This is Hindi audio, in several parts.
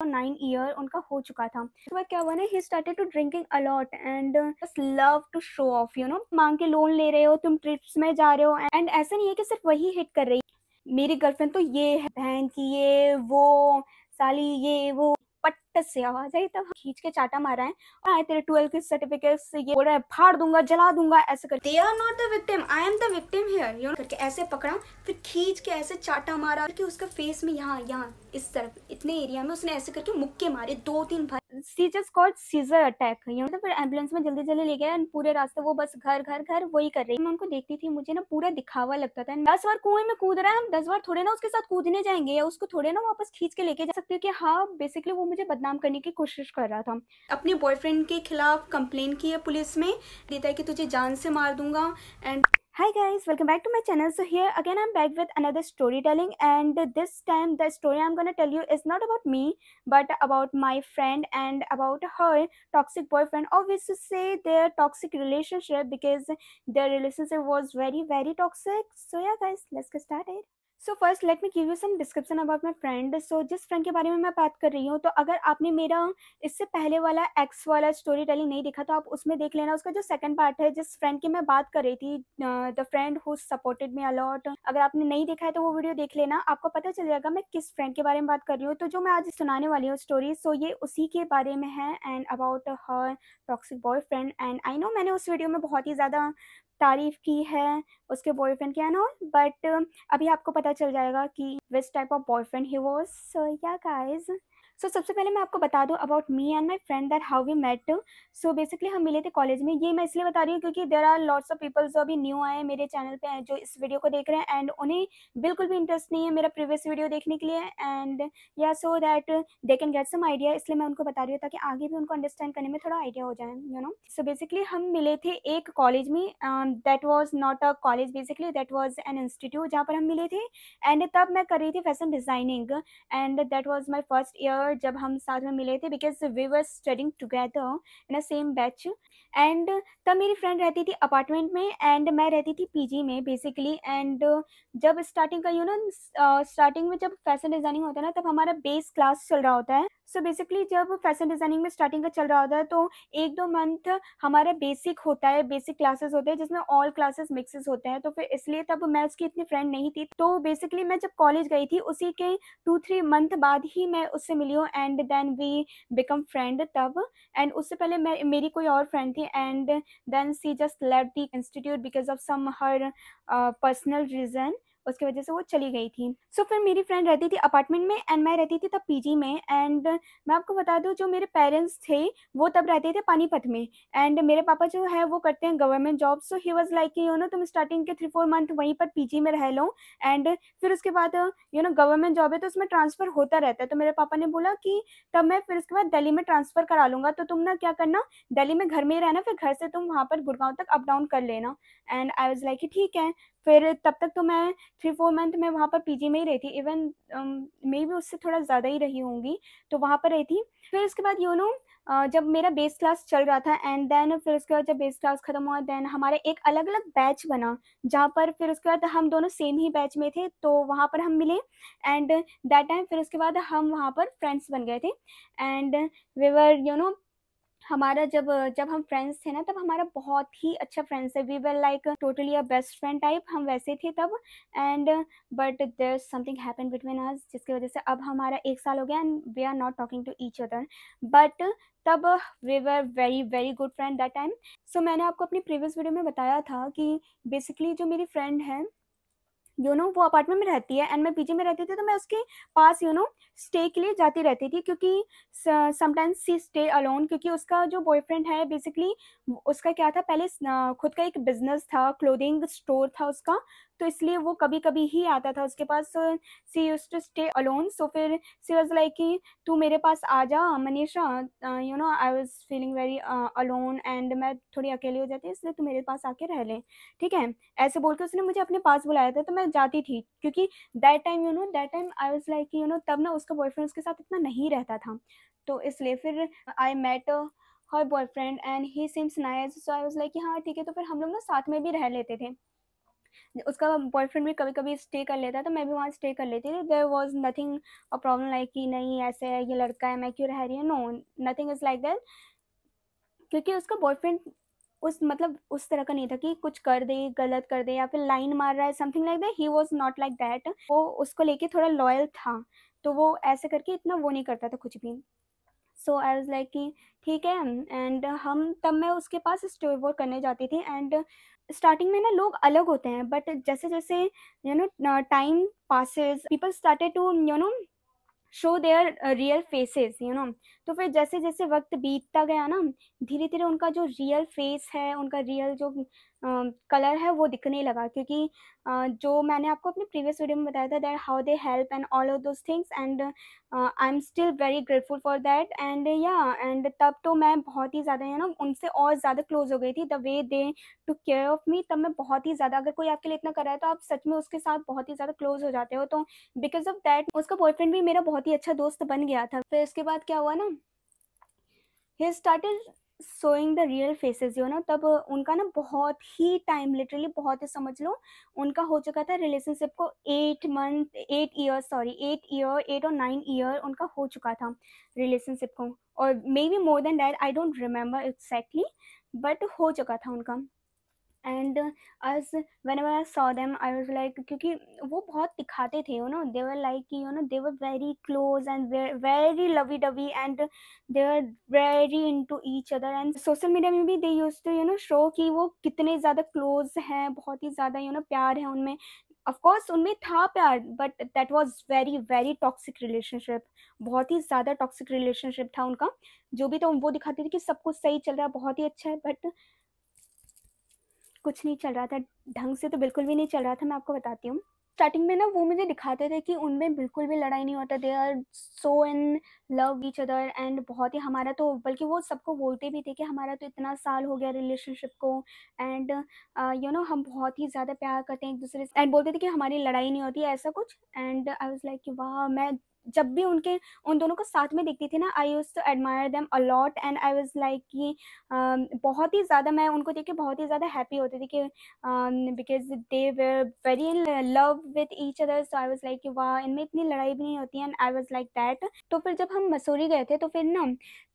9 ईयर उनका हो चुका था। तो वह क्या हुआ ना, he started to drinking a lot and just love to show off, मांग के लोन ले रहे हो, तुम ट्रिप्स में जा रहे हो, एंड ऐसा नहीं है कि सिर्फ वही हिट कर रही है, मेरी गर्लफ्रेंड तो ये है, बहन की ये वो, साली ये वो, पट्ट से आवाज आई तब खींच के चाटा मारा है। आए तेरे 12 के सर्टिफिकेट से, ये बोल रहा है फाड़ दूंगा जला दूंगा ऐसे कर। They are not the victim, I am the victim here, करके ऐसे पकड़ा, फिर खींच के ऐसे चाटा मारा कि उसका फेस में यहाँ इस तरफ इतने एरिया में उसने ऐसे करके मुक्के मारे 2-3 बार। सी जस्ट कॉल्ड सीजर अटैक। तो फिर एम्बुलेंस में जल्दी जल्दी ले गया एंड पूरे रास्ते वो बस घर घर घर वही कर रही। मैं उनको देखती थी, मुझे ना पूरा दिखावा लगता था। 10 बार कुएं में कूद रहा है, हम 10 बार थोड़े ना उसके साथ कूदने जाएंगे या उसको थोड़े ना वापस खींच के लेके जा सकते हो कि हाँ बेसिकली वो मुझे बदनाम करने की कोशिश कर रहा था। अपने बॉयफ्रेंड के खिलाफ कंप्लेन की है पुलिस में, देता है कि तुझे जान से मार दूंगा। And hi guys, welcome back to my channel. So here again I'm back with another storytelling, and this time the story I'm gonna tell you is not about me but about my friend and about her toxic boyfriend, or we should say their toxic relationship, because their relationship was very toxic. So yeah guys, let's get started. So first let me give you some description about my friend. So जिस फ्रेंड के बारे में मैं बात कर रही हूँ, तो अगर आपने मेरा इससे पहले वाला एक्स वाला स्टोरी टेलिंग नहीं देखा तो आप उसमें देख लेना। उसका जो सेकंड पार्ट है, जिस फ्रेंड की मैं बात कर रही थी, the friend who supported me a lot, अगर आपने नहीं देखा है तो वो वीडियो देख लेना, आपको पता चल जाएगा मैं किस फ्रेंड के बारे में बात कर रही हूँ। तो जो मैं आज सुनाने वाली हूँ स्टोरी, सो ये उसी के बारे में है and about her toxic boyfriend. And I know मैंने उस वीडियो में बहुत ही ज़्यादा तारीफ की है उसके बॉयफ्रेंड की एंड ऑल, बट अभी आपको पता चल जाएगा कि which type of boyfriend he was. So yeah guys, so सबसे पहले मैं आपको बता दूं about me and my friend that how we met. So basically हम मिले थे कॉलेज में। ये मैं इसलिए बता रही हूँ क्योंकि there are lots of people जो अभी न्यू आए मेरे चैनल पे, जो इस वीडियो को देख रहे हैं एंड उन्हें बिल्कुल भी इंटरेस्ट नहीं है मेरा प्रीवियस वीडियो देखने के लिए, एंड या so that they can get some idea. इसलिए मैं उनको बता रही हूँ ताकि आगे भी उनको अंडरस्टैंड करने में थोड़ा आइडिया हो जाए, सो बेसिकली हम मिले थे एक कॉलेज में, that was not a college, basically that was an institute जहाँ पर हम मिले थे। एंड तब मैं कर रही थी fashion designing and that was my first year जब हम साथ में मिले थे, because we were studying together in a same batch. And तब मेरी फ्रेंड रहती थी अपार्टमेंट में एंड मैं रहती थी पीजी में बेसिकली। एंड जब स्टार्टिंग का स्टार्टिंग में जब फैशन डिज़ाइनिंग होता है ना, तब हमारा बेस क्लास चल रहा होता है। सो बेसिकली जब फैशन डिज़ाइनिंग में स्टार्टिंग का चल रहा होता है तो 1-2 मंथ हमारा बेसिक होता है, बेसिक क्लासेस होते हैं जिसमें ऑल क्लासेस मिक्सेस होते हैं। तो फिर इसलिए तब मैं उसकी इतनी फ्रेंड नहीं थी। तो बेसिकली मैं जब कॉलेज गई थी उसी के 2-3 मंथ बाद ही मैं उससे मिली हूँ and then we become friend तब। एंड उससे पहले मेरी कोई और फ्रेंड थी and then she just left the institute because of some her personal reason, उसकी वजह से वो चली गई थी। सो फिर मेरी फ्रेंड रहती थी अपार्टमेंट में एंड मैं रहती थी तब पीजी में। एंड मैं आपको बता दूं जो मेरे पेरेंट्स थे वो तब रहते थे पानीपत में एंड मेरे पापा जो है वो करते हैं government job. So he was like तुम स्टार्टिंग के 3-4 मंथ वहीं पर पीजी में रह लो एंड फिर उसके बाद गवर्नमेंट जॉब है तो उसमें ट्रांसफ़र होता रहता है। तो मेरे पापा ने बोला कि तब मैं फिर उसके बाद दिल्ली में ट्रांसफ़र करा लूँगा, तो तुम ना क्या करना, दिल्ली में घर में ही रहना, फिर घर से तुम वहाँ पर गुड़गांव तक अप डाउन कर लेना। एंड आई वाज लाइक ठीक है। फिर तब तक तो मैं 3-4 मंथ मैं वहाँ पर पीजी में ही रही थी, इवन मे भी उससे थोड़ा ज़्यादा ही रही होंगी, तो वहाँ पर रही थी। फिर उसके बाद जब मेरा बेस क्लास चल रहा था एंड देन फिर उसके बाद जब बेस क्लास खत्म हुआ देन हमारा एक अलग अलग बैच बना, जहाँ पर फिर उसके बाद हम दोनों सेम ही बैच में थे, तो वहाँ पर हम मिले एंड दैट टाइम फिर उसके बाद हम वहाँ पर फ्रेंड्स बन गए थे। एंड वी वर हमारा जब जब हम फ्रेंड्स थे ना, तब हमारा बहुत ही अच्छा फ्रेंड्स है, we were like totally a best friend type, हम वैसे थे तब। And but there something happened between us जिसकी वजह से अब हमारा 1 साल हो गया and we are not talking to each other, but तब we were very good friend that time. So मैंने आपको अपनी प्रीवियस वीडियो में बताया था कि बेसिकली जो मेरी फ्रेंड है वो अपार्टमेंट में रहती है एंड मैं पीजी में रहती थी, तो मैं उसके पास स्टे के लिए जाती रहती थी, क्योंकि समटाइम्स सी स्टे अलोन, क्योंकि उसका जो बॉयफ्रेंड है बेसिकली उसका क्या था, पहले खुद का एक बिजनेस था, क्लोथिंग स्टोर था उसका, तो इसलिए वो कभी कभी ही आता था उसके पास। सी यूज्ड टू स्टे अलोन। सो फिर सी वाज लाइक कि तू मेरे पास आ जा Manisha, I was feeling very alone and मैं थोड़ी अकेली हो जाती, इसलिए तू मेरे पास आके रह ले, ठीक है, ऐसे बोल के उसने मुझे अपने पास बुलाया था। तो मैं जाती थी क्योंकि that time I was like तब ना उसका बॉयफ्रेंड उसके साथ इतना नहीं रहता था, तो इसलिए फिर I met her boyfriend and he seems nice. So I was like हाँ ठीक है, तो फिर हम लोग ना साथ में भी रह लेते थे। उसका बॉयफ्रेंड भी कभी-कभी स्टे कर लेता है, तो मैं भी वहाँ स्टे कर लेती थी। There was nothing a problem like कि नहीं ऐसे है, ये लड़का है, मैं क्यों रह रही हूँ? No, nothing is like that. क्योंकि उसका बॉयफ्रेंड उस मतलब उस तरह का नहीं था कि कुछ कर दे, गलत कर दे या फिर लाइन मार रहा है something like that, he was not like that. वो उसको लेके थोड़ा लॉयल था, तो वो ऐसे करके इतना वो नहीं करता था कुछ भी। सो आई वाज़ लाइक कि ठीक है। एंड हम तब मैं उसके पास स्टे ओवर करने जाती थी। एंड स्टार्टिंग में ना लोग अलग होते हैं, बट जैसे-जैसे time passes people started to show their real faces तो फिर जैसे जैसे वक्त बीतता गया ना, धीरे धीरे उनका जो रियल फेस है, उनका रियल जो कलर है वो दिखने लगा। क्योंकि जो मैंने आपको अपने प्रीवियस वीडियो में बताया था that how they help and all of those things. And I am still very grateful for that. And या एंड तब तो मैं बहुत ही ज़्यादा उनसे और ज़्यादा क्लोज हो गई थी। The way they to care of me, तब मैं बहुत ही ज़्यादा, अगर कोई आपके लिए इतना कर रहा है तो आप सच में उसके साथ बहुत ही ज़्यादा क्लोज हो जाते हो। तो बिकॉज़ ऑफ दैट उसका बॉयफ्रेंड भी मेरा बहुत ही अच्छा दोस्त बन गया था। फिर इसके बाद क्या हुआ ना, he started showing the real faces तब उनका ना बहुत ही टाइम, लिटरली बहुत ही समझ लो, उनका हो चुका था रिलेशनशिप को 8 मंथ 8 ईयर सॉरी 8 ईयर 8 और 9 ईयर उनका हो चुका था रिलेशनशिप को। और may be more than that, I don't remember exactly, but हो चुका था उनका। And as whenever I saw them I was like, क्योंकि वो बहुत दिखाते थे they were like कि they were very close and very lovey dovey and they were very into each other। and social media में भी they used to show कि वो कितने ज़्यादा close हैं, बहुत ही ज़्यादा प्यार है उनमें। of course उनमें था प्यार, but that was very very toxic relationship। बहुत ही ज़्यादा toxic relationship था उनका। जो भी तो वो दिखाते थे कि सब कुछ सही चल रहा है, बहुत ही अच्छा है, बट कुछ नहीं चल रहा था, ढंग से तो बिल्कुल भी नहीं चल रहा था, मैं आपको बताती हूँ। स्टार्टिंग में ना वो मुझे दिखाते थे कि उनमें बिल्कुल भी लड़ाई नहीं होता, they are so in love each other. And बहुत ही हमारा तो, बल्कि वो सबको बोलते भी थे कि हमारा तो इतना साल हो गया रिलेशनशिप को। एंड हम बहुत ही ज़्यादा प्यार करते हैं एक दूसरे से, एंड बोलते थे कि हमारी लड़ाई नहीं होती है, ऐसा कुछ। एंड आई वाज़ लाइक कि वाह, मैं जब भी उन दोनों को साथ में देखती थी ना, I used to admire them a lot. And I was like कि बहुत ही ज़्यादा मैं उनको देख के बहुत ही ज़्यादा हैप्पी होती थी कि because they were very in love with each other. So I was like कि वाह, इनमें इतनी लड़ाई भी नहीं होती है। And I was like that. तो फिर जब हम मसूरी गए थे तो फिर ना,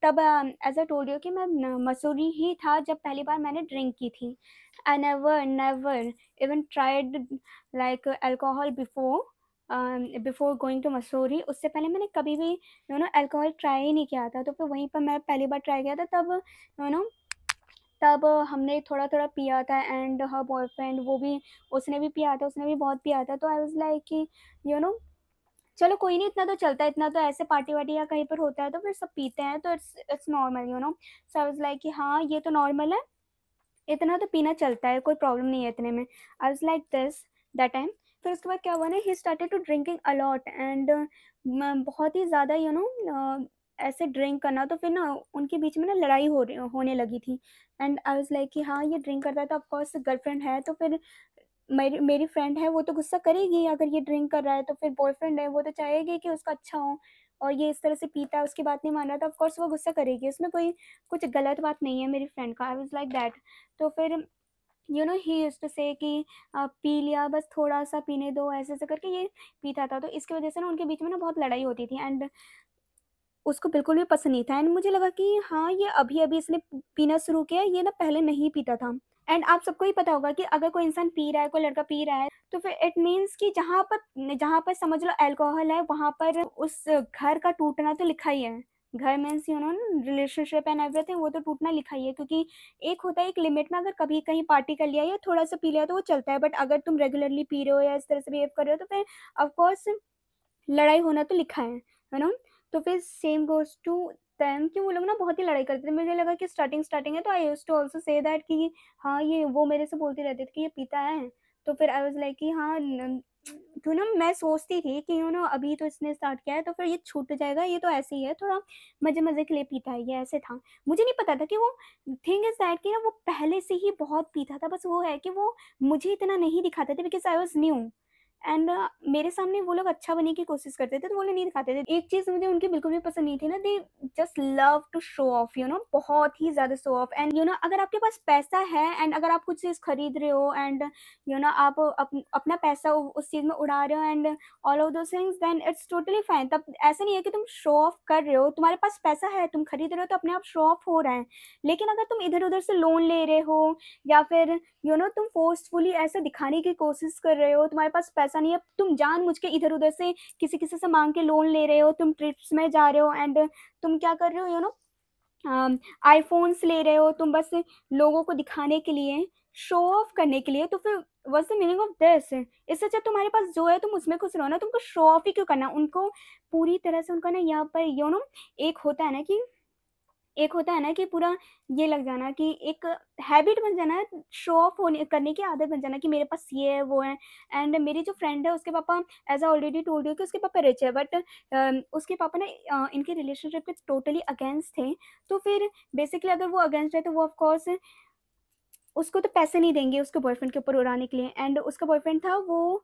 तब एज़ आई टोल्ड यू कि मैं मसूरी ही था जब पहली बार मैंने ड्रिंक की थी। I never never even tried like alcohol before going to Mussoorie. उससे पहले मैंने कभी भी अल्कोहल ट्राई ही नहीं किया था। तो फिर वहीं पर मैं पहली बार ट्राई किया था, तब नो तब हमने थोड़ा-थोड़ा पिया था। एंड हर बॉयफ्रेंड वो भी, उसने भी पिया था, उसने भी बहुत पिया था। तो आई वाज़ लाइक कि यू नो चलो कोई नहीं, इतना तो चलता है, इतना तो ऐसे पार्टी-वार्टी या कहीं पर होता है तो फिर सब पीते हैं, तो it's it's normal. So I was like कि हाँ, ये तो नॉर्मल है, इतना तो पीना चलता है, कोई प्रॉब्लम नहीं है इतने में। I was like this that time. फिर उसके बाद क्या हुआ ना, he started to drinking a lot. And म बहुत ही ज़्यादा ऐसे ड्रिंक करना, तो फिर ना उनके बीच में ना लड़ाई होने लगी थी। एंड आई वाज़ लाइक कि हाँ, ये ड्रिंक करता है तो ऑफ कोर्स गर्लफ्रेंड है, तो फिर मेरी मेरी फ्रेंड है, वो तो गुस्सा करेगी। अगर ये ड्रिंक कर रहा है तो फिर बॉयफ्रेंड है, वो तो चाहेगी कि उसका अच्छा हो। और ये इस तरह से पीता है, उसकी बात नहीं मान रहा, तो ऑफ कोर्स वो गुस्सा करेगी। उसमें कोई कुछ गलत बात नहीं है मेरी फ्रेंड का। आई वाज़ लाइक दैट। तो फिर ही यूज्ड टू से कि पी लिया, बस थोड़ा-सा पीने दो, ऐसे-ऐसे करके ये पीता था। तो इसकी वज़ह से ना उनके बीच में ना बहुत लड़ाई होती थी। एंड उसको बिल्कुल भी पसंद नहीं था। एंड मुझे लगा कि हाँ, ये अभी-अभी इसने पीना शुरू किया है, ये ना पहले नहीं पीता था। एंड आप सबको ही पता होगा कि अगर कोई इंसान पी रहा है, कोई लड़का पी रहा है, तो फिर इट मीन्स कि जहाँ पर समझ लो अल्कोहल है, वहाँ पर उस घर का टूटना तो लिखा ही है। घर मीन्स रिलेशनशिप एंड एवरीथिंग, वो तो टूटना लिखा ही है। क्योंकि एक होता है एक लिमिट में, अगर कभी कहीं पार्टी कर लिया या थोड़ा-सा पी लिया तो वो चलता है, बट अगर तुम रेगुलरली पी रहे हो या इस तरह से बिहेव कर रहे हो, तो फिर ऑफ कोर्स लड़ाई होना तो लिखा है ना? तो फिर सेम गोज़ टू देम कि वो लोग ना बहुत ही लड़ाई करते थे। मुझे लगा कि स्टार्टिंग है, तो I used to also say that कि हाँ, ये वो मेरे से बोलते रहते थे कि ये पीता है। तो फिर आई वाज़ लाइक कि हाँ, मैं सोचती थी कि अभी तो इसने स्टार्ट किया है तो फिर ये छूट जाएगा, ये तो ऐसे ही है, थोड़ा मज़े-मज़े के लिए पीता है, ये ऐसे था। मुझे नहीं पता था कि वो थिंग इज़ दैट कि ना वो पहले से ही बहुत पीता था, बस वो है कि वो मुझे इतना नहीं दिखाता था because I was new. And मेरे सामने वो लोग अच्छा बनने की कोशिश करते थे, तो वो लोग नहीं दिखाते थे। एक चीज़ मुझे उनकी बिल्कुल भी पसंद नहीं थी ना, they just love to show off, बहुत ही ज़्यादा शो ऑफ। एंड अगर आपके पास पैसा है एंड अगर आप कुछ चीज़ खरीद रहे हो एंड आप अपना पैसा उस चीज़ में उड़ा रहे हो and all of those things, then it's totally fine. तब ऐसा नहीं है कि तुम शो ऑफ कर रहे हो, तुम्हारे पास पैसा है, तुम खरीद रहे हो, तो अपने आप शो ऑफ हो रहा है। लेकिन अगर तुम इधर उधर से लोन ले रहे हो या फिर तुम फोर्सफुली ऐसे दिखाने की कोशिश कर रहे हो, तुम्हारे पास पैसा नहीं है, तुम जानबूझ के इधर उधर से किसी किसी से मांग के लोन ले रहे हो, तुम ट्रिप्स में जा रहे हो एंड तुम क्या कर रहे हो, आईफोन्स ले रहे हो, तुम बस लोगों को दिखाने के लिए, शो ऑफ करने के लिए, तो फिर what's the meaning of this? इससे अच्छा तुम्हारे पास जो है तुम उसमें खुश रहो ना, तुमको शो ऑफ ही क्यों करना? उनको पूरी तरह से उनका ना यहाँ पर एक होता है ना कि पूरा ये लग जाना कि एक हैबिट बन जाना है, शो ऑफ होने करने की आदत बन जाना कि मेरे पास ये है, वो है। एंड मेरी जो फ्रेंड है उसके पापा, as I already told you कि उसके पापा रिच है, बट उसके पापा ना इनके रिलेशनशिप के टोटली अगेंस्ट थे। तो फिर बेसिकली अगर वो अगेंस्ट है तो वो ऑफ कोर्स उसको तो पैसे नहीं देंगे उसके बॉयफ्रेंड के ऊपर उड़ाने के लिए। एंड उसका बॉयफ्रेंड था, वो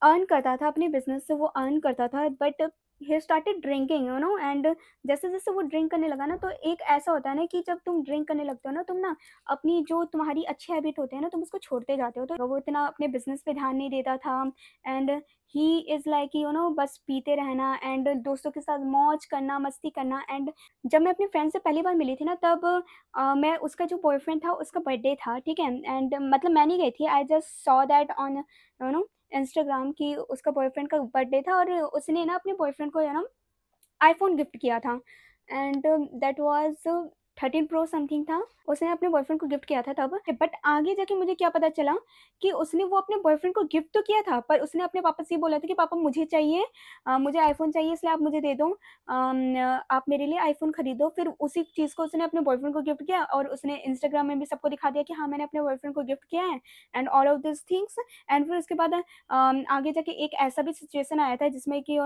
अर्न करता था अपने बिजनेस से, वो अर्न करता था, but he started drinking and जैसे जैसे वो ड्रिंक करने लगा ना, तो एक ऐसा होता है ना कि जब तुम ड्रिंक करने लगते हो ना, तुम ना अपनी जो तुम्हारी अच्छी हैबिट होते हैं ना, तुम उसको छोड़ते जाते हो। तो वो इतना अपने बिजनेस पे ध्यान नहीं देता था एंड ही इज़ लाइक बस पीते रहना एंड दोस्तों के साथ मौज करना, मस्ती करना। एंड जब मैं अपनी फ्रेंड से पहली बार मिली थी ना, तब मैं उसका जो बॉयफ्रेंड था उसका बर्थडे था, ठीक है। एंड मतलब मैं नहीं गई थी, I just saw that on Instagram की उसका बॉयफ्रेंड का बर्थडे था और उसने ना अपने बॉयफ्रेंड को आईफोन गिफ्ट किया था। And that was 13 pro something था, उसने अपने बॉयफ्रेंड को गिफ्ट किया था तब। बट आगे जाके मुझे क्या पता चला कि उसने वो अपने बॉयफ्रेंड को गिफ्ट तो किया था, पर उसने अपने पापा से ये बोला था कि पापा मुझे चाहिए, मुझे आईफोन चाहिए, इसलिए आप मुझे दे दो, आप मेरे लिए आईफोन खरीदो। फिर उसी चीज़ को उसने अपने बॉयफ्रेंड को गिफ्ट किया और उसने इंस्टाग्राम में भी सबको दिखा दिया कि हाँ मैंने अपने बॉयफ्रेंड को गिफ्ट किया है and all of this things. And फिर उसके बाद आगे जाके एक ऐसा भी सिचुएशन आया था जिसमें कि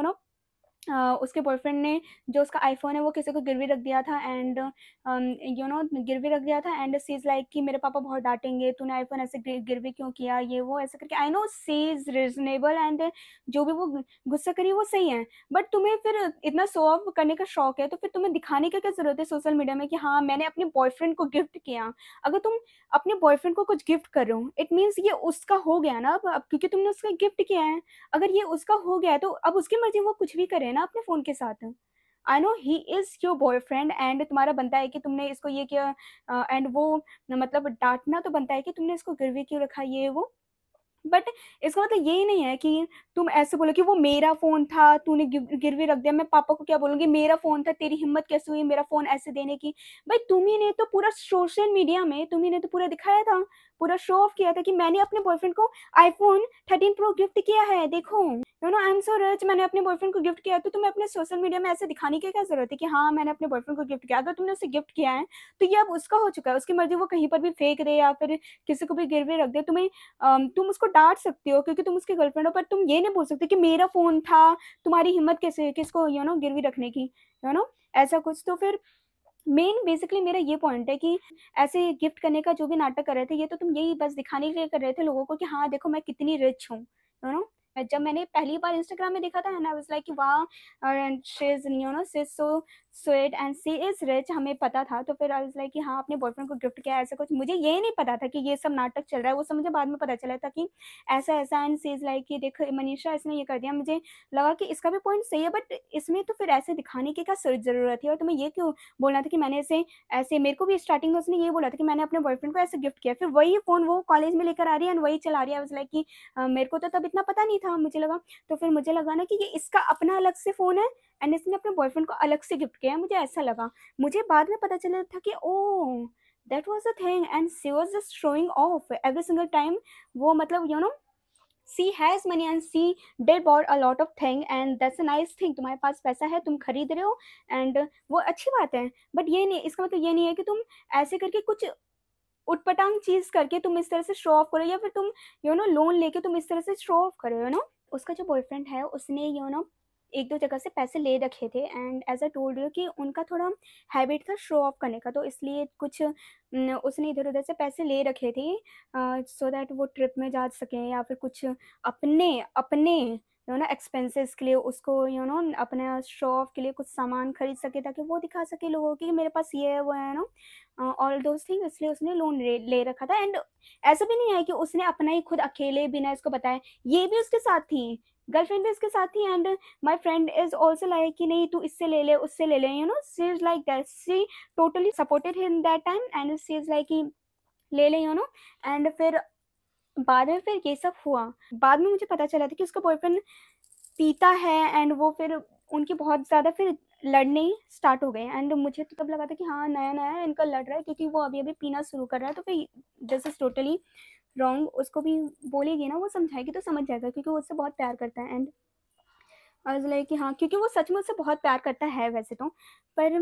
उसके बॉयफ्रेंड ने जो उसका आईफोन है वो किसी को गिरवी रख दिया था एंड गिरवी रख दिया था। एंड सी इज़ लाइक कि मेरे पापा बहुत डांटेंगे, तूने आईफोन ऐसे गिरवी क्यों किया, ये वो ऐसे करके। I know she is reasonable and जो भी वो गुस्सा करी वो सही है, बट तुम्हें फिर इतना शो ऑफ करने का शौक है तो फिर तुम्हें दिखाने की क्या ज़रूरत है सोशल मीडिया में कि हाँ मैंने अपने बॉयफ्रेंड को गिफ्ट किया। अगर तुम अपने बॉयफ्रेंड को कुछ गिफ्ट कर रहे हो, इट मीन्स ये उसका हो गया ना अब क्योंकि तुमने उसका गिफ्ट किया है। अगर ये उसका हो गया है तो अब उसकी मर्जी, वो कुछ भी करे ना अपने फ़ोन के साथ। I know he is your boyfriend and तुम्हारा बनता है कि तुमने इसको ये किया, एंड वो मतलब डाँटना तो बनता है कि तुमने इसको गिरवी क्यों रखा, ये वो। बट इसका मतलब यही नहीं है कि तुम ऐसे बोलो कि वो मेरा फ़ोन था, तूने गिरवी रख दिया, मैं पापा को क्या बोलूँगी, मेरा फ़ोन था, तेरी हिम्मत कैसे हुई मेरा फ़ोन ऐसे देने की? भाई तुम्ही ने तो पूरा सोशल मीडिया में तुम्ही ने तो पूरा दिखाया था, पूरा शो ऑफ किया था कि मैंने अपने बॉयफ्रेंड को आईफ़ोन 13 प्रो गिफ्ट किया है, देखो। आई एम सो रिच, मैंने अपने बॉयफ्रेंड को गिफ्ट किया है, तो तुम्हें अपने सोशल मीडिया में ऐसे दिखाने की क्या ज़रूरत है कि हाँ, मैंने अपने बॉयफ्रेंड को गिफ्ट किया। अगर तुमने उसे गिफ्ट किया है, तो ये अब उसका हो चुका है, उसकी मर्ज़ी वो कहीं पर भी फेंक दे या फिर किसी को भी गिरवी रख दे। तुम उसको डाँट सकते हो क्योंकि तुम उसकी गर्लफ्रेंड हो, पर तुम ये नहीं बोल सकते कि मेरा फ़ोन था, तुम्हारी हिम्मत कैसे हुई कि इसको गिरवी रखने की, ऐसा कुछ। तो फिर मेन बेसिकली मेरा ये पॉइंट है कि ऐसे गिफ्ट करने का जो भी नाटक कर रहे थे, ये तो तुम यही बस दिखाने के लिए कर रहे थे लोगों को कि हाँ, देखो मैं कितनी रिच हूँ, यू नो। जब मैंने पहली बार इंस्टाग्राम में देखा था and I was like wow, she is she is so sweet and she is rich, हमें पता था। तो फिर आई वाज़ लाइक कि हाँ, अपने बॉयफ्रेंड को गिफ्ट किया ऐसा कुछ। मुझे ये नहीं पता था कि ये सब नाटक चल रहा है, वो सब मुझे बाद में पता चला था कि ऐसा-ऐसा। एंड शी इज़ लाइक कि देख मनीषा इसने ये कर दिया। मुझे लगा कि इसका भी पॉइंट सही है, बट इसमें तो फिर ऐसे दिखाने की क्या ज़रूरत थी और तुम्हें ये क्यों बोलना था कि मैंने इसे ऐसे। मेरे को भी स्टार्टिंग में उसने ये बोला था कि मैंने अपने बॉयफ्रेंड को ऐसे गिफ्ट किया, फिर वही फ़ोन वो कॉलेज में लेकर आ रही है एंड वही चला रही है। आई वाज़ लाइक कि मेरे को तो तब इतना पता नहीं था, मुझे लगा। तो फिर मुझे लगा ना कि ये इसका अपना अलग से फ़ोन है एंड इसने अपने बॉयफ्रेंड को अलग से गिफ्ट किया है, मुझे ऐसा लगा। मुझे बाद में पता चला था कि oh! That was the thing and she was just showing off every single time. वो मतलब she has money and she did bought a lot of thing and that's a nice thing. तुम्हारे पास पैसा है, तुम खरीद रहे हो एंड वो अच्छी बात है। बट ये नहीं, इसका मतलब ये नहीं है कि तुम ऐसे करके कुछ उटपटांग चीज़ करके तुम इस तरह से शो ऑफ करो या फिर तुम लोन लेके तुम इस तरह से शो ऑफ करो, उसका जो बॉयफ्रेंड है उसने 1-2 जगह से पैसे ले रखे थे and as I told you कि उनका थोड़ा हैबिट था शो ऑफ करने का, तो इसलिए कुछ उसने इधर-उधर से पैसे ले रखे थे सो दैट वो ट्रिप में जा सकें या फिर कुछ अपने अपने एक्सपेंसेस के लिए उसको अपना शो ऑफ के लिए कुछ सामान खरीद सके ताकि वो दिखा सके लोगों को कि मेरे पास ये है, वो है ऑल दोज़ थिंग, इसलिए उसने लोन ले रखा था एंड ऐसा भी नहीं है कि उसने अपना ही खुद अकेले बिना इसको बताए, ये भी उसके साथ थी, गर्लफ्रेंड भी उसके साथ थी and my friend is also like कि नहीं तू इससे ले ले, उससे ले ले, she is like that, she totally supported him that time and she is like कि ले ले एंड फिर बाद में फिर ये सब हुआ। बाद में मुझे पता चला था कि उसका बॉयफ्रेंड पीता है एंड वो फिर उनकी बहुत ज़्यादा फिर लड़ने ही स्टार्ट हो गए एंड मुझे तो तब लगा था कि हाँ, नया-नया इनका लड़ रहा है क्योंकि वो अभी-अभी पीना शुरू कर रहा है, तो फिर दिस इज़ टोटली रॉन्ग। उसको भी बोलेगी ना, वो समझाएगी तो समझ जाएगा क्योंकि वो उससे बहुत प्यार करता है एंड आई वाज़ लाइक कि हाँ, क्योंकि वो सच में उससे बहुत प्यार करता है वैसे तो। पर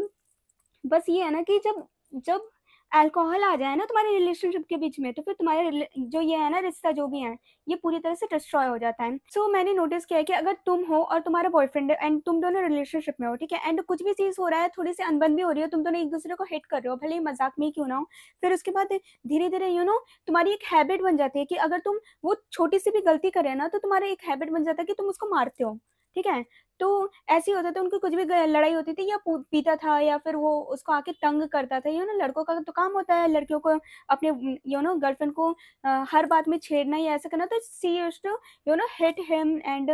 बस ये है ना कि जब जब अल्कोहल आ जाए ना तुम्हारे रिलेशनशिप के बीच में, तो फिर तुम्हारे जो ये है ना रिश्ता जो भी है, ये पूरी तरह से डिस्ट्रॉय हो जाता है। सो मैंने नोटिस किया है कि अगर तुम हो और तुम्हारा बॉयफ्रेंड है एंड तुम दोनों रिलेशनशिप में हो, ठीक है, एंड कुछ भी चीज़ हो रहा है, थोड़ी सी अनबन भी हो रही है, तुम दोनों एक दूसरे को हिट कर रहे हो, भले ही मजाक में ही क्यों ना हो, फिर उसके बाद धीरे धीरे तुम्हारी एक हैबिट बन जाती है कि अगर तुम वो छोटी सी भी गलती करे ना, तो तुम्हारा एक हैबिट बन जाता है कि तुम उसको मारते हो, ठीक है। तो ऐसे ही होता था, उनकी कुछ भी लड़ाई होती थी या पीता था या फिर वो उसको आके तंग करता था, लड़कों का तो काम होता है लड़कियों को अपने गर्लफ्रेंड को हर बात में छेड़ना या ऐसा करना, तो she used to hit him and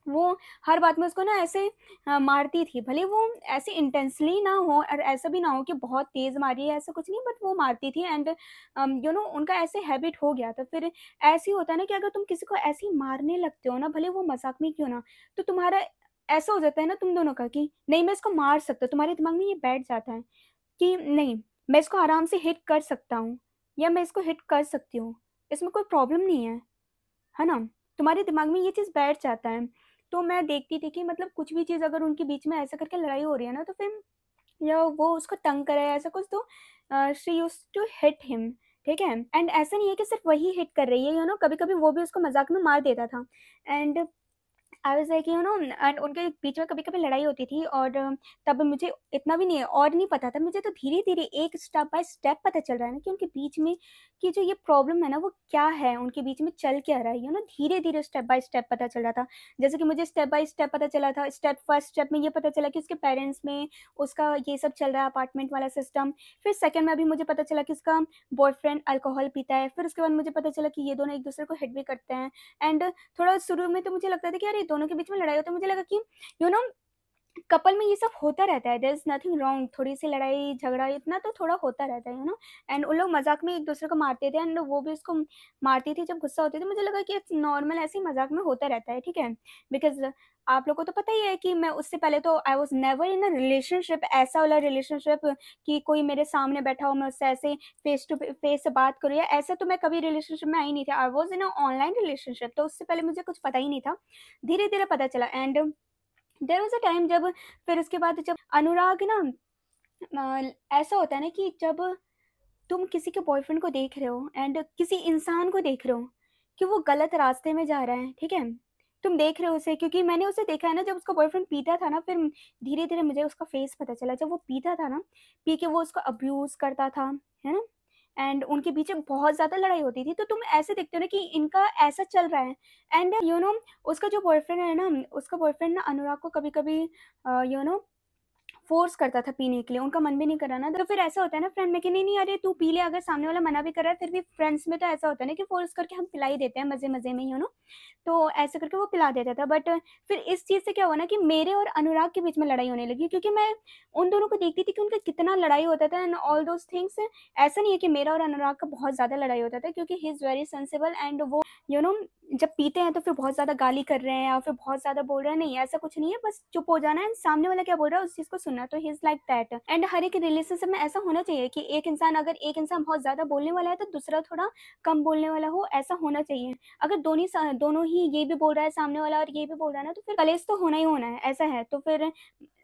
वो हर बात में उसको ना ऐसे मारती थी, भले वो ऐसे इंटेंसली ना हो और ऐसा भी ना हो कि बहुत तेज मारी है, ऐसा कुछ नहीं, बट वो मारती थी एंड उनका ऐसे हैबिट हो गया था। फिर ऐसे ही होता है ना कि अगर तुम किसी को ऐसे ही मारने लगते हो ना, भले वो मजाक में क्यों ना, तो तुम्हारा ऐसा हो जाता है ना तुम दोनों का कि नहीं मैं इसको मार सकता हूँ, तुम्हारे दिमाग में ये बैठ जाता है कि नहीं मैं इसको आराम से हिट कर सकता हूँ या मैं इसको हिट कर सकती हूँ, इसमें कोई प्रॉब्लम नहीं है ना? तुम्हारे दिमाग में ये चीज़ बैठ जाता है। तो मैं देखती थी कि मतलब कुछ भी चीज़ अगर उनके बीच में ऐसे करके लड़ाई हो रही है ना, तो फिर या वो उसको तंग करे ऐसा कुछ, तो she used to hit him, ठीक है? एंड ऐसा नहीं है कि सिर्फ़ वही हिट कर रही है, कभी-कभी वो भी उसको मज़ाक में मार देता था and I was like and उनके बीच में कभी-कभी लड़ाई होती थी और तब मुझे इतना भी नहीं और नहीं पता था। मुझे तो धीरे-धीरे एक स्टेप बाय स्टेप पता चल रहा है ना कि उनके बीच में की जो ये प्रॉब्लम है ना, वो क्या है, उनके बीच में चल क्या रहा है, धीरे-धीरे स्टेप बाय स्टेप पता चल रहा था। जैसे कि मुझे स्टेप बाय स्टेप पता चला था, फर्स्ट स्टेप में ये पता चला कि उसके पेरेंट्स में उसका ये सब चल रहा है अपार्टमेंट वाला सिस्टम। फिर सेकंड में अभी मुझे पता चला कि उसका बॉयफ्रेंड अल्कोहल पीता है। फिर उसके बाद मुझे पता चला कि ये दोनों एक-दूसरे को हिट भी करते हैं एंड थोड़ा शुरू में तो मुझे लगता था कि यार ये दोनों के बीच में लड़ाई होती है, मुझे लगा कि यू नो कपल में ये सब होता रहता है, देयर इज़ नथिंग रॉन्ग, थोड़ी-सी लड़ाई झगड़ा इतना तो थोड़ा होता रहता है, एंड उन लोग मज़ाक में एक-दूसरे को मारते थे एंड वो भी उसको मारती थी जब गुस्सा होती थी। मुझे लगा कि इट्स नॉर्मल, ऐसे ही मज़ाक में होता रहता है, ठीक है? बिकॉज़ आप लोगों को तो पता ही है कि मैं उससे पहले तो I was never in a relationship, ऐसा वाला रिलेशनशिप कि कोई मेरे सामने बैठा हो, मैं उससे ऐसे फेस टू फेस से बात करूँ या ऐसा, तो मैं कभी रिलेशनशिप में आई नहीं थी। I was in a online relationship, तो उससे पहले मुझे कुछ पता ही नहीं था। धीरे-धीरे पता चला and there was a time जब फिर उसके बाद जब अनुराग ना ऐसा होता है ना कि जब तुम किसी के बॉयफ्रेंड को देख रहे हो एंड किसी इंसान को देख रहे हो कि वो गलत रास्ते में जा रहा है, ठीक है? तुम देख रहे हो उसे, क्योंकि मैंने उसे देखा है ना जब उसका बॉयफ्रेंड पीता था ना, फिर धीरे-धीरे मुझे उसका फेस पता चला। जब वो पीता था ना, पी के वो उसको अब्यूज़ करता था, है ना? एंड उनके बीच में बहुत ज़्यादा लड़ाई होती थी, तो तुम ऐसे देखते हो ना कि इनका ऐसा चल रहा है एंड उसका जो बॉयफ्रेंड है ना, उसका बॉयफ्रेंड ना अनुराग को कभी-कभी फ़ोर्स करता था पीने के लिए, उनका मन भी नहीं कर रहा ना, तो फिर ऐसा होता है ना फ्रेंड में कि नहीं, नहीं अरे तू पी ले, अगर सामने वाला मना भी कर रहा है, फिर भी फ्रेंड्स में तो ऐसा होता है ना कि फ़ोर्स करके हम पिला ही देते हैं मज़े-मज़े में तो ऐसे करके वो पिला देता था। बट फिर इस चीज़ से क्या हुआ ना कि मेरे और अनुराग के बीच में लड़ाई होने लगी, क्योंकि मैं उन दोनों को देखती थी कि उनका कितना लड़ाई होता था एंड ऑल दोज़ थिंग्स। ऐसा नहीं है कि मेरा और अनुराग का बहुत ज़्यादा लड़ाई होता था, क्योंकि he is very sensible and वो यू नो जब पीते हैं तो फिर बहुत ज़्यादा गाली कर रहे हैं या फिर बहुत ज़्यादा बोल रहे हैं, नहीं ऐसा कुछ नहीं है, बस चुप हो जाना है, सामने वाला क्या बोल रहा है उस चीज़ को सुनना है, तो he is like that. And हर एक रिलेशनशिप में ऐसा होना चाहिए कि एक इंसान बहुत ज़्यादा बोलने वाला है तो दूसरा थोड़ा कम बोलने वाला हो, ऐसा होना चाहिए। अगर दोनों ही ये भी बोल रहा है सामने वाला और ये भी बोल रहा है ना, तो फिर कलेश तो होना ही होना है, ऐसा है। तो फिर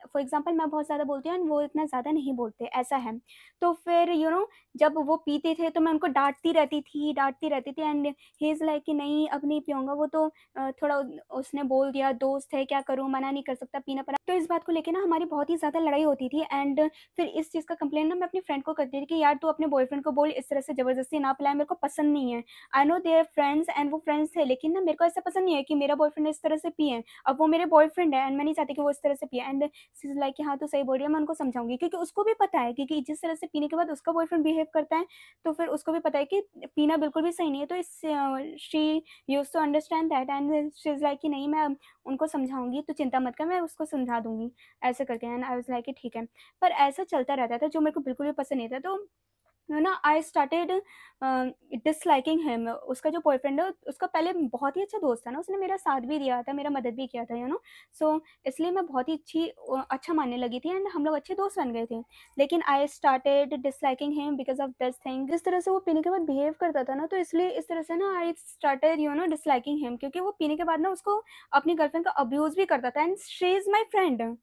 फॉर एग्ज़ाम्पल मैं बहुत ज़्यादा बोलती हूँ एंड वो इतना ज़्यादा नहीं बोलते, ऐसा है। तो फिर जब वो पीते थे तो मैं उनको डाँटती रहती थी एंड ही इज़ लाइक कि नहीं अब नहीं पीऊँगा, वो तो थोड़ा उसने बोल दिया, दोस्त है क्या करूँ, मना नहीं कर सकता पीना पड़ा। तो इस बात को लेके ना हमारी बहुत ही ज़्यादा लड़ाई होती थी एंड फिर इस चीज़ का कंप्लेन ना मैं अपनी फ्रेंड को करती थी कि यार तू अपने बॉयफ्रेंड को बोल इस तरह से ज़बरदस्ती ना पिलाए, मेरे को पसंद नहीं है। I know they are friends and वो फ्रेंड्स थे, लेकिन ना मेरे को ऐसा पसंद नहीं है कि मेरा बॉयफ्रेंड इस तरह से पिए। अब वो मेरे बॉयफ्रेंड है एंड मैं नहीं चाहती कि वो इस तरह से पिए एंड शी इज़ लाइक कि हाँ, तू सही बोल रही है, मैं उनको समझाऊँगी। क्योंकि उसको भी पता है क्योंकि जिस तरह से पीने के बाद उसका बॉयफ्रेंड बिहेव करता है, तो फिर उसको भी पता है कि पीना बिल्कुल भी सही नहीं है। तो she used to understand that and she is like कि नहीं मैं उनको समझाऊँगी, तू चिंता मत कर, मैं उसको समझा दूँगी, ऐसे करके एंड आई वाज़ लाइक कि ठीक है। पर ऐसा चलता रहता था जो मेरे को बिल्कुल भी पसंद नहीं था। तो आई स्टार्टेड डिसलाइकिंग हिम। उसका जो बॉयफ्रेंड है उसका पहले बहुत ही अच्छा दोस्त था ना, उसने मेरा साथ भी दिया था, मेरा मदद भी किया था सो इसलिए मैं बहुत ही अच्छा मानने लगी थी एंड हम लोग अच्छे दोस्त बन गए थे। लेकिन I started disliking him because of this thing. जिस तरह से वो पीने के बाद बिहेव करता था ना, तो इसलिए इस तरह से ना आई स्टार्टेड डिसलाइकिंग हिम, क्योंकि वो पीने के बाद ना उसको अपनी गर्लफ्रेंड का अब्यूज़ भी करता था and she is my friend.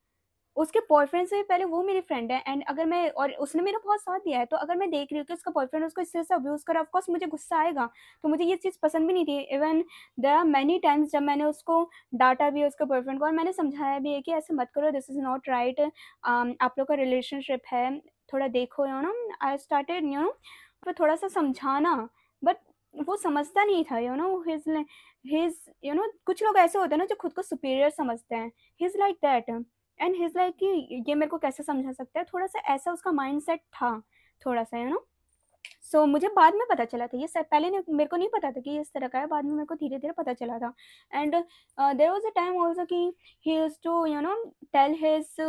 उसके बॉयफ्रेंड से भी पहले वो मेरी फ्रेंड है एंड अगर मैं और उसने मेरा बहुत साथ दिया है, तो अगर मैं देख रही हूँ कि उसका बॉयफ्रेंड उसको इस तरह से अब्यूज़ कर रहा है, ऑफ कोर्स मुझे गुस्सा आएगा। तो मुझे ये चीज़ पसंद भी नहीं थी। Even there are many times जब मैंने उसको डाँटा भी है उसके बॉयफ्रेंड को और मैंने समझाया भी है कि ऐसे मत करो, दिस इज़ नॉट राइट। आप लोग का रिलेशनशिप है, थोड़ा देखो आई स्टार्टेड फिर थोड़ा-सा समझाना, बट वो समझता नहीं था ही इज़ कुछ लोग ऐसे होते हैं ना जो खुद को सुपीरियर समझते हैं। ही is like that and he is like कि ये मेरे को कैसे समझा सकता है, थोड़ा-सा ऐसा उसका माइंडसेट था, थोड़ा-सा सो मुझे बाद में पता चला था ये सब। पहले ने मेरे को नहीं पता था कि ये इस तरह का है, बाद में मेरे को धीरे-धीरे पता चला था। And there was a time also कि he used to tell his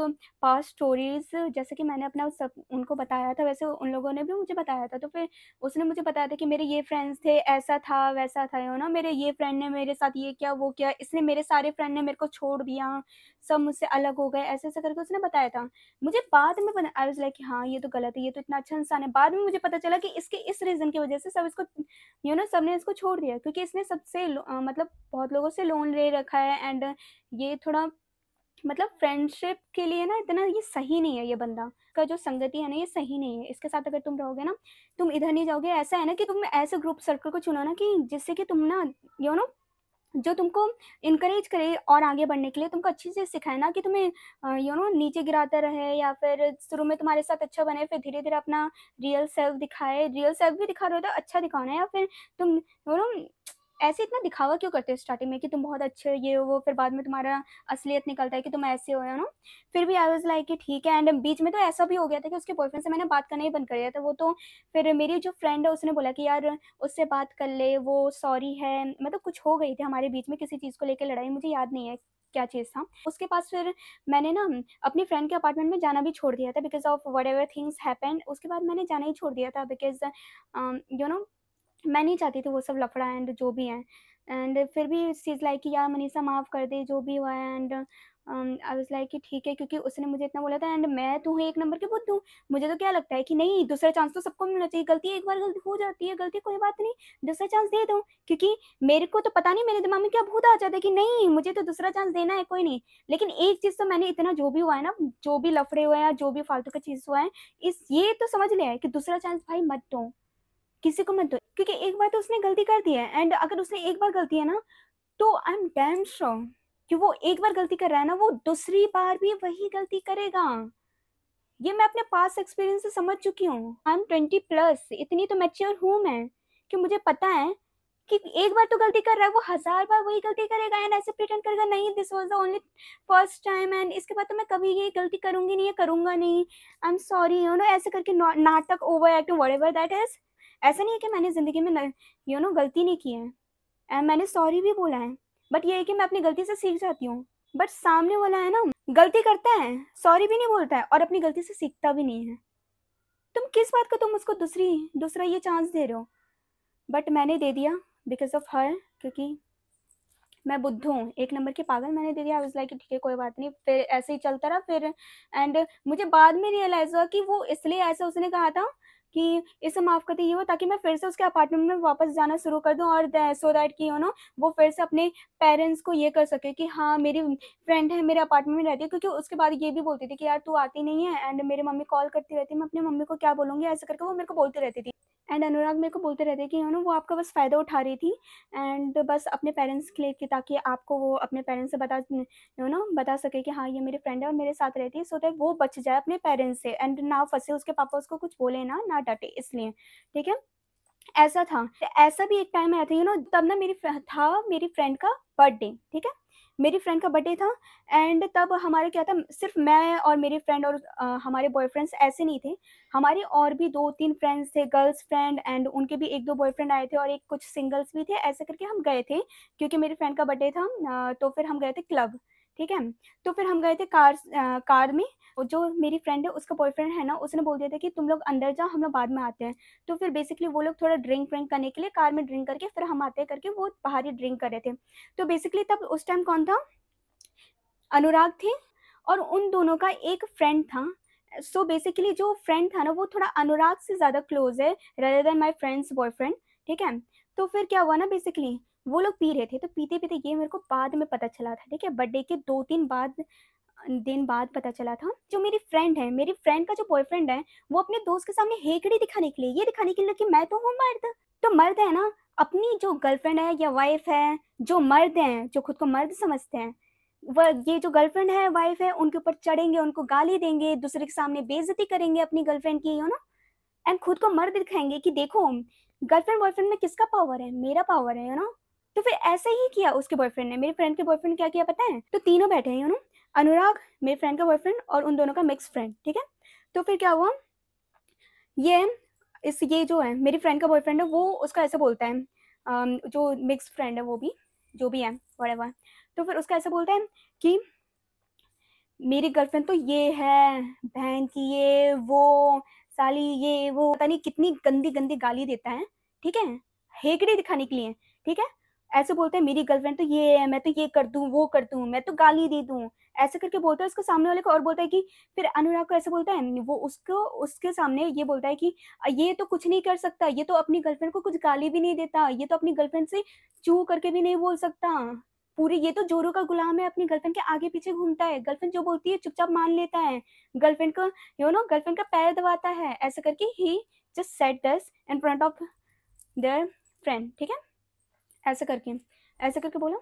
past stories, जैसे कि मैंने अपना सब उनको बताया था, वैसे उन लोगों ने भी मुझे बताया था। तो फिर उसने मुझे बताया था कि मेरे ये फ्रेंड्स थे, ऐसा था, वैसा था मेरे ये फ्रेंड ने मेरे साथ ये किया, वो किया, इसने मेरे सारे फ्रेंड ने मेरे को छोड़ दिया, सब मुझसे अलग हो गए, ऐसे-ऐसे करके उसने बताया था। मुझे बाद में पता आई वाज़ लाइक हाँ, ये तो गलत है, ये तो इतना अच्छा इंसान है। बाद में मुझे पता चला कि इसके इस रीज़न की वज़ह से सब इसको सबने इसको छोड़ दिया, क्योंकि इसने मतलब बहुत लोगों से लोन ले रखा है एंड ये थोड़ा मतलब फ्रेंडशिप के लिए ना इतना ये सही नहीं है ये बंदा। का जो संगति है ना ये सही नहीं है। इसके साथ अगर तुम रहोगे ना, तुम इधर नहीं जाओगे। ऐसा है ना कि तुम ऐसे ग्रुप सर्कल को चुनो ना कि जिससे कि तुम ना यू नो जो तुमको इनकरेज करे और आगे बढ़ने के लिए, तुमको अच्छी चीज़ सिखाए, ना कि तुम्हें नीचे गिराता रहे या फिर शुरू में तुम्हारे साथ अच्छा बने फिर धीरे-धीरे अपना रियल सेल्फ दिखाए। रियल सेल्फ भी दिखा रहे हो तो अच्छा दिखाओ ना, या फिर तुम ऐसे इतना दिखावा क्यों करते हो स्टार्टिंग में कि तुम बहुत अच्छे हो, ये हो वो, फिर बाद में तुम्हारा असलियत निकलता है कि तुम ऐसे हो, फिर भी आई वाज़ लाइक कि ठीक है। एंड बीच में तो ऐसा भी हो गया था कि उसके बॉयफ्रेंड से मैंने बात करना ही बंद कर दिया था। वो तो फिर मेरी जो फ्रेंड है उसने बोला कि यार उससे बात कर ले, वो सॉरी है, मतलब कुछ हो गई थी हमारे बीच में किसी चीज़ को लेके लड़ाई, मुझे याद नहीं है क्या चीज़ था। उसके पास फिर मैंने ना अपनी फ्रेंड के अपार्टमेंट में जाना भी छोड़ दिया था because of whatever things happened. उसके बाद मैंने जाना ही छोड़ दिया था बिकॉज़ यू नो मैं नहीं चाहती थी वो सब लफड़ा एंड जो भी है। एंड फिर भी शी इज़ लाइक कि यार मनीषा माफ़ कर दे जो भी हुआ है। एंड आई वाज़ लाइक कि ठीक है, क्योंकि उसने मुझे इतना बोला था एंड मैं तो हूँ एक नंबर की बुद्धू। मुझे तो क्या लगता है कि नहीं, दूसरा चांस तो सबको मिलना चाहिए। गलती एक बार गलती हो जाती है, गलती कोई बात नहीं, दूसरा चांस दे दो। क्योंकि मेरे को तो पता नहीं मेरे दिमाग में क्या भूत आ जाता है कि नहीं मुझे तो दूसरा चांस देना है, कोई नहीं। लेकिन एक चीज़ तो मैंने इतना जो भी हुआ है ना, जो भी लफड़े हुए हैं या जो भी फालतू का चीज़ हुआ है, इस ये तो समझ लिया है कि दूसरा चांस भाई मत दो, किसी को मत दो। क्योंकि एक बार तो उसने गलती कर दी है एंड अगर उसने एक बार गलती है ना, तो आई एम डैम श्योर कि वो एक बार गलती कर रहा है ना, वो दूसरी बार भी वही गलती करेगा। ये मैं अपने पास एक्सपीरियंस से समझ चुकी हूँ। आई एम 20 प्लस, इतनी तो मैच्योर हूँ मैं कि मुझे पता है कि एक बार तो गलती कर रहा है, वो 1000 बार वही गलती करेगा एंड ऐसे प्रिटेंड करेगा नहीं this was the only first time and इसके बाद तो मैं कभी ये गलती करूँगी नहीं, ये करूँगा नहीं, आई एम सॉरी ऐसे करके नाटक, over acting, whatever that is. ऐसा नहीं है कि मैंने ज़िंदगी में गलती नहीं की है एंड मैंने सॉरी भी बोला है, बट ये है कि मैं अपनी गलती से सीख जाती हूँ। बट सामने वाला है ना, गलती करता है, सॉरी भी नहीं बोलता है और अपनी गलती से सीखता भी नहीं है। तुम किस बात का तुम उसको दूसरा ये चांस दे रहे हो? बट मैंने दे दिया बिकॉज़ ऑफ हर, क्योंकि मैं बुद्धू हूँ, एक नंबर की पागल। मैंने दे दिया, आई वाज़ लाइक ठीक है कोई बात नहीं। फिर ऐसे ही चलता रहा फिर एंड मुझे बाद में रियलाइज़ हुआ कि वो इसलिए ऐसा उसने कहा था कि इसे माफ़ कर दे, ये वो, ताकि मैं फिर से उसके अपार्टमेंट में वापस जाना शुरू कर दूँ और सो दैट कि वो फिर से अपने पेरेंट्स को ये कर सके कि हाँ, मेरी फ्रेंड है, मेरे अपार्टमेंट में रहती है। क्योंकि उसके बाद ये भी बोलती थी कि यार तू आती नहीं है, एंड मेरी मम्मी कॉल करती रहती है, मैं अपनी मम्मी को क्या बोलूँगी, ऐसे करके वो मेरे को बोलती रहती थी। एंड अनुराग मेरे को बोलते रहते कि वो आपका बस फ़ायदा उठा रही थी, एंड बस अपने पेरेंट्स के लिए, कि ताकि आपको वो अपने पेरेंट्स से बता सके कि हाँ, ये मेरी फ्रेंड है और मेरे साथ रहती है, सो दैट वो बच जाए अपने पेरेंट्स से एंड ना फँसे, उसके पापा उसको कुछ बोले ना, ना डाँटे इसलिए, ठीक है? ऐसा था। ऐसा भी एक टाइम आया था तब ना मेरी फ्रेंड का बर्थडे, ठीक है? मेरी फ्रेंड का बर्थडे था, एंड तब हमारे क्या था, सिर्फ़ मैं और मेरी फ्रेंड और हमारे बॉयफ्रेंड्स ऐसे नहीं थे। हमारे और भी 2-3 फ्रेंड्स थे, गर्ल्स फ्रेंड, एंड उनके भी 1-2 बॉयफ्रेंड आए थे और एक कुछ सिंगल्स भी थे। ऐसे करके हम गए थे, क्योंकि मेरी फ्रेंड का बर्थडे था, तो फिर हम गए थे क्लब, ठीक है? तो फिर हम गए थे कार में। वो जो मेरी फ्रेंड है उसका बॉयफ्रेंड है ना, उसने बोल दिया था कि तुम लोग अंदर जाओ, हम लोग बाद में आते हैं। तो फिर बेसिकली वो लोग थोड़ा ड्रिंक व्रिंक करने के लिए कार में ड्रिंक करके फिर हम आते हैं करके वो बाहर ही ड्रिंक कर रहे थे। तो बेसिकली तब उस टाइम कौन था? अनुराग थे, और उन दोनों का एक फ्रेंड था। सो बेसिकली जो फ्रेंड था ना, वो थोड़ा अनुराग से ज़्यादा क्लोज़ है rather than my friends boyfriend, ठीक है? तो फिर क्या हुआ ना, बेसिकली वो लोग पी रहे थे, तो पीते-पीते ये मेरे को बाद में पता चला था, ठीक है? बर्थडे के 2-3 दिन बाद पता चला था। जो मेरी फ्रेंड है, मेरी फ्रेंड का जो बॉयफ्रेंड है, वो अपने दोस्त के सामने हेकड़ी दिखाने के लिए, ये दिखाने के लिए कि मैं तो हूँ मर्द। तो मर्द है ना, अपनी जो गर्लफ्रेंड है या वाइफ़ है, जो मर्द हैं, जो खुद को मर्द समझते हैं, वह ये जो गर्लफ्रेंड है, वाइफ़ है, उनके ऊपर चढ़ेंगे, उनको गाली देंगे, दूसरे के सामने बेइज़्ज़ती करेंगे अपनी गर्लफ्रेंड की, एंड खुद को मर्द दिखाएँगे कि देखो, गर्लफ्रेंड बॉयफ्रेंड में किसका पावर है? मेरा पावर है ना? तो फिर ऐसे ही किया उसके बॉयफ्रेंड ने। मेरी फ्रेंड के बॉयफ्रेंड ने क्या किया पता है? तो तीनों बैठे हैं, अनुराग, मेरी फ्रेंड का बॉयफ्रेंड और उन दोनों का मिक्स फ्रेंड, ठीक है? तो फिर क्या हुआ, ये ये जो है मेरी फ्रेंड का बॉयफ्रेंड है, वो उसका ऐसे बोलता है, जो मिक्स फ्रेंड है वो भी, जो भी है, व्हाटएवर। तो फिर उसका ऐसे बोलता है कि मेरी गर्लफ्रेंड तो ये है, बहन की ये, वो, साली ये, वो, पता नहीं कितनी गंदी-गंदी गाली देता है, ठीक है? हेकड़ी दिखाने के लिए, ठीक है? ऐसे बोलता है मेरी गर्लफ्रेंड तो ये है, मैं तो ये कर दूँ, वो कर दूँ, मैं तो गाली दे दूँ, ऐसे करके बोलता है उसके सामने वाले को, और बोलता है कि फिर अनुराग को ऐसे बोलता है, वो उसको उसके सामने ये बोलता है कि ये तो कुछ नहीं कर सकता, ये तो अपनी गर्लफ्रेंड को कुछ गाली भी नहीं देता, ये तो अपनी गर्लफ्रेंड से चू करके भी नहीं बोल सकता। पूरी ये तो जोरू का गुलाम है, अपनी गर्लफ्रेंड के आगे पीछे घूमता है, गर्लफ्रेंड जो बोलती है चुपचाप मान लेता है, गर्लफ्रेंड को गर्लफ्रेंड का पैर दबाता है, ऐसे करके he just said this in front of there friend, ठीक है? ऐसे करके बोला।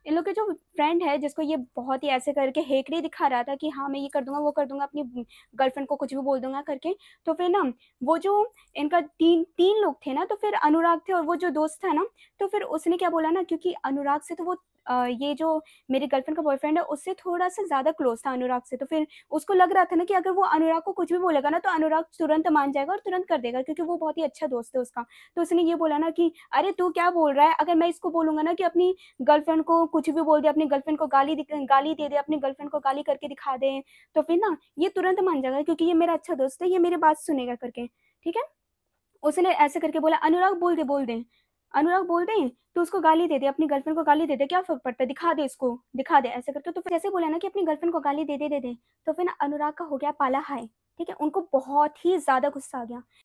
इन लोग के जो फ्रेंड है, जिसको ये बहुत ही ऐसे करके हेकड़ी दिखा रहा था कि हाँ, मैं ये कर दूँगा, वो कर दूँगा, अपनी गर्लफ्रेंड को कुछ भी बोल दूँगा करके, तो फिर ना वो जो इनका 3 लोग थे ना, तो फिर अनुराग थे और वो जो दोस्त था ना, तो फिर उसने क्या बोला ना, क्योंकि अनुराग से तो वो ये जो मेरी गर्लफ्रेंड का बॉयफ्रेंड है, उससे थोड़ा-सा ज़्यादा क्लोज़ था अनुराग से, तो फिर उसको लग रहा था ना कि अगर वो अनुराग को कुछ भी बोलेगा ना, तो अनुराग तुरंत मान जाएगा और तुरंत कर देगा, क्योंकि वो बहुत ही अच्छा दोस्त है उसका। तो उसने ये बोला ना कि, "अरे! तू क्या बोल रहा है? अगर मैं इसको बोलूँगा ना कि अपनी गर्लफ्रेंड को कुछ भी बोल दे, अपनी गर्लफ्रेंड को गाली दे दे, अपनी गर्लफ्रेंड को गाली करके दिखा दे, तो फिर ना ये तुरंत मान जाएगा, क्योंकि ये मेरा अच्छा दोस्त है, ये मेरी बात सुनेगा करके, ठीक है?" उसने ऐसे करके बोला, "अनुराग बोल दे, अनुराग बोल दे, तू उसको गाली दे दे, अपनी गर्लफ्रेंड को गाली दे दे, क्या फ़र्क पड़ता है? दिखा दे इसको, दिखा दे।" ऐसे करके, तो फिर जैसे ही बोला ना कि अपनी गर्लफ्रेंड को गाली दे दे, तो फिर ना अनुराग का हो गया पाला हाय, ठीक है? उनको बहुत ही ज़्यादा गुस्सा आ गया।